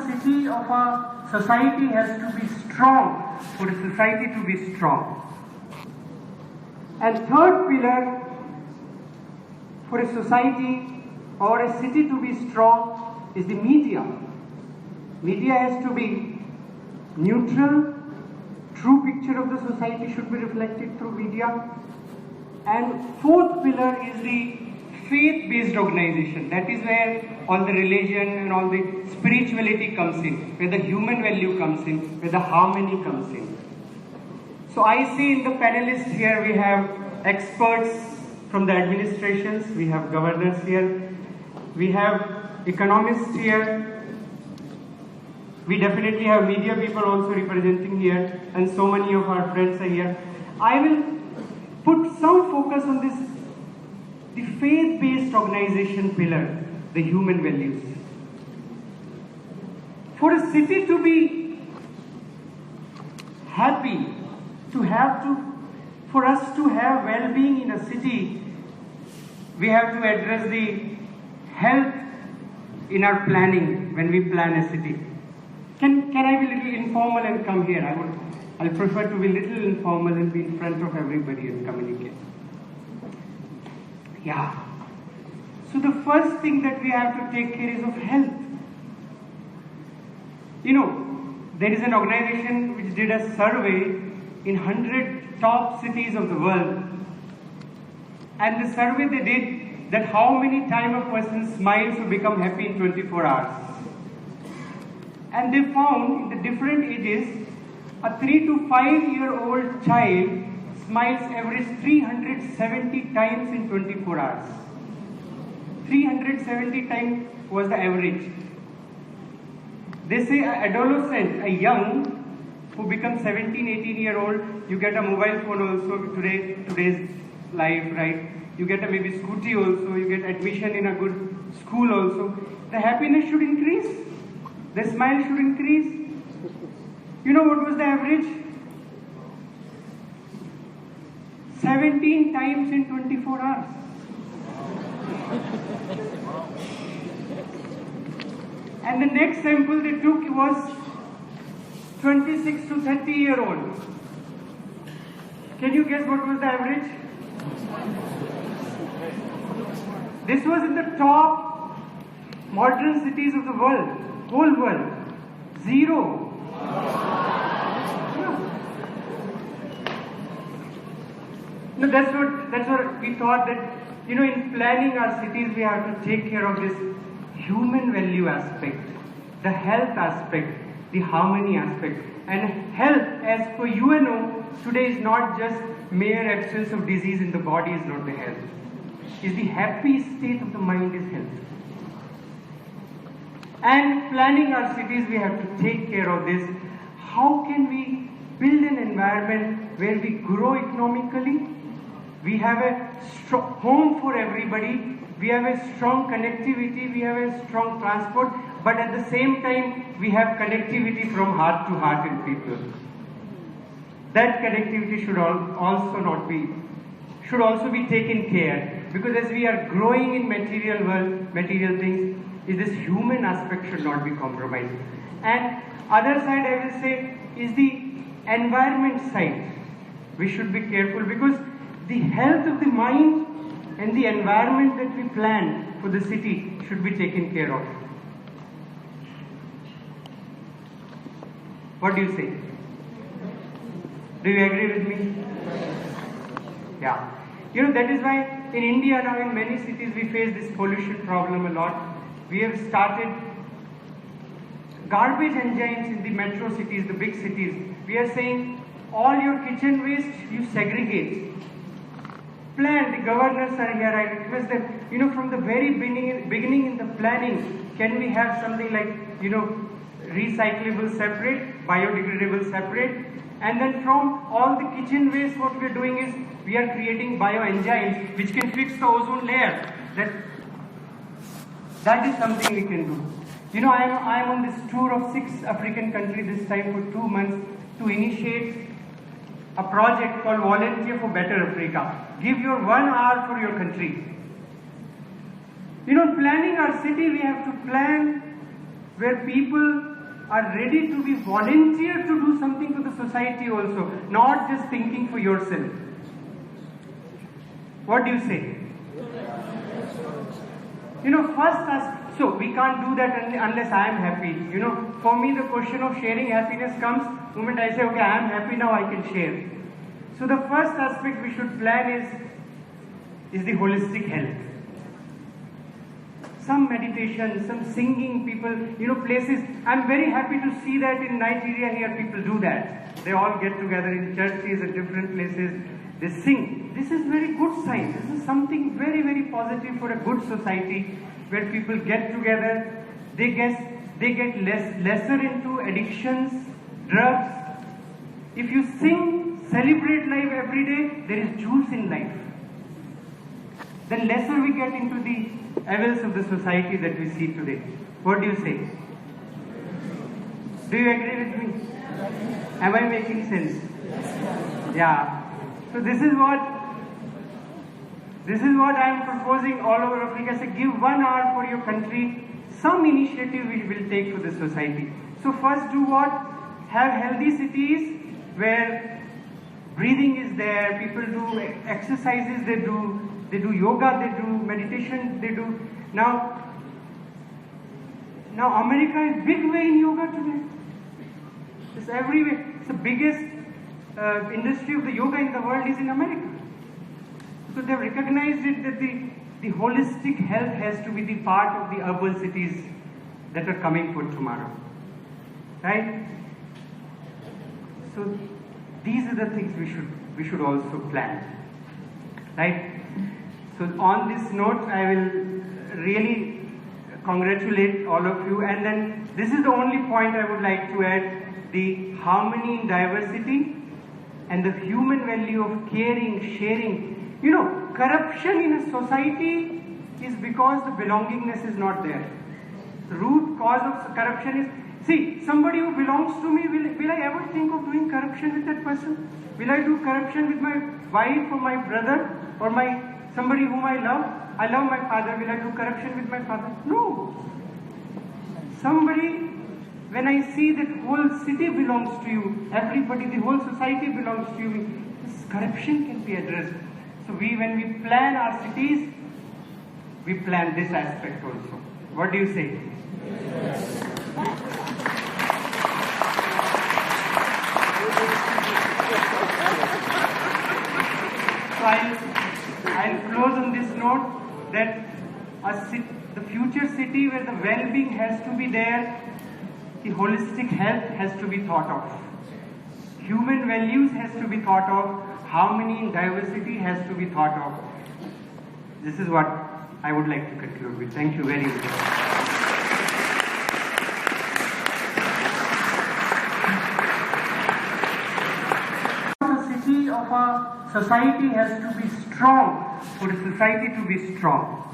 city, of a society has to be strong for a society to be strong. And third pillar for a society or a city to be strong is the media. Media has to be neutral, true picture of the society should be reflected through media. And fourth pillar is the faith-based organization. That is where all the religion and all the spirituality comes in, where the human value comes in, where the harmony comes in. So I see in the panelists here we have experts from the administrations, we have governors here, we have economists here, we definitely have media people also representing here, and so many of our friends are here. I will put some focus on this, the faith-based organization pillar, the human values. For a city to be happy, for us to have well-being in a city, we have to address the health in our planning when we plan a city. Can I be a little informal and come here? I'll prefer to be a little informal and be in front of everybody and communicate. Yeah. So the first thing that we have to take care is of health. You know, there is an organization which did a survey in 100 top cities of the world. And the survey they did that how many times a person smiles to become happy in 24 hours. And they found in the different ages, a 3 to 5 year old child smiles average 370 times in 24 hours. 370 times was the average. They say an adolescent, a young, who becomes 17, 18 year old, you get a mobile phone also today's life, right? You get a maybe scooty also, you get admission in a good school also. The happiness should increase. The smile should increase. You know what was the average? 17 times in 24 hours. And the next sample they took was 26 to 30 year old. Can you guess what was the average? This was in the top modern cities of the world, whole world. 0. No, that's what we thought that, you know, in planning our cities we have to take care of this human value aspect, the health aspect, the harmony aspect. And health, as per UNO, today is not just mere absence of disease in the body is not the health. Is the happy state of the mind is health. And planning our cities, we have to take care of this. How can we build an environment where we grow economically? We have a strong home for everybody. We have a strong connectivity. We have a strong transport. But at the same time, we have connectivity from heart to heart in people. That connectivity should also be taken care, because as we are growing in material world, material things, this human aspect should not be compromised. And other side, I will say, is the environment side. We should be careful, because the health of the mind and the environment that we plan for the city should be taken care of. What do you say? Do you agree with me? Yeah. You know, that is why in India now, in many cities, we face this pollution problem a lot. We have started garbage engines in the metro cities, the big cities. We are saying all your kitchen waste you segregate. Plan, the governors are here, I request them, you know, from the very beginning in the planning, can we have something like, you know, recyclable separate, biodegradable separate, and then from all the kitchen waste, what we are doing is, we are creating bioenzymes which can fix the ozone layer. That is something we can do. You know, I am on this tour of 6 African countries this time for 2 months to initiate a project called Volunteer for Better Africa. Give your 1 hour for your country. You know, planning our city, we have to plan where people are ready to be volunteer to do something for the society also, not just thinking for yourself. What do you say? So we can't do that unless I am happy. For me the question of sharing happiness comes the moment I say, okay, I am happy now, I can share. So the first aspect we should plan is the holistic health. Some meditation, some singing, people, places. I'm very happy to see that in Nigeria here people do that. They all get together in churches and different places. They sing. This is very good sign. This is something very, very positive for a good society where people get together. They get lesser into addictions, drugs. If you sing, celebrate life every day, there is juice in life. Then lesser we get into the evils of the society that we see today. What do you say? Do you agree with me? Am I making sense? Yeah. So this is what I am proposing all over Africa. Say, give 1 hour for your country. Some initiative we will take for the society. So first do what? Have healthy cities where breathing is there. People do exercises. They do yoga. They do meditation. They do now America is big way in yoga today. It's everywhere. It's the biggest industry of the yoga in the world is in America. So they've recognized it that the holistic health has to be the part of the urban cities that are coming for tomorrow. Right? So these are the things we should also plan. Right? So on this note, I will really congratulate all of you, and then this is the only point I would like to add: the harmony in diversity and the human value of caring, sharing. Corruption in a society is because the belongingness is not there. The root cause of corruption is, see, somebody who belongs to me, will I ever think of doing corruption with that person? Will I do corruption with my wife or my brother or somebody whom I love? I love my father. Will I do corruption with my father? No. When I see that whole city belongs to you, everybody, the whole society belongs to you, this corruption can be addressed. So when we plan our cities, we plan this aspect also. What do you say? So I'll close on this note that the future city where the well-being has to be there, the holistic health has to be thought of. Human values has to be thought of. Harmony and diversity has to be thought of. This is what I would like to conclude with. Thank you very much. A society has to be strong for a society to be strong.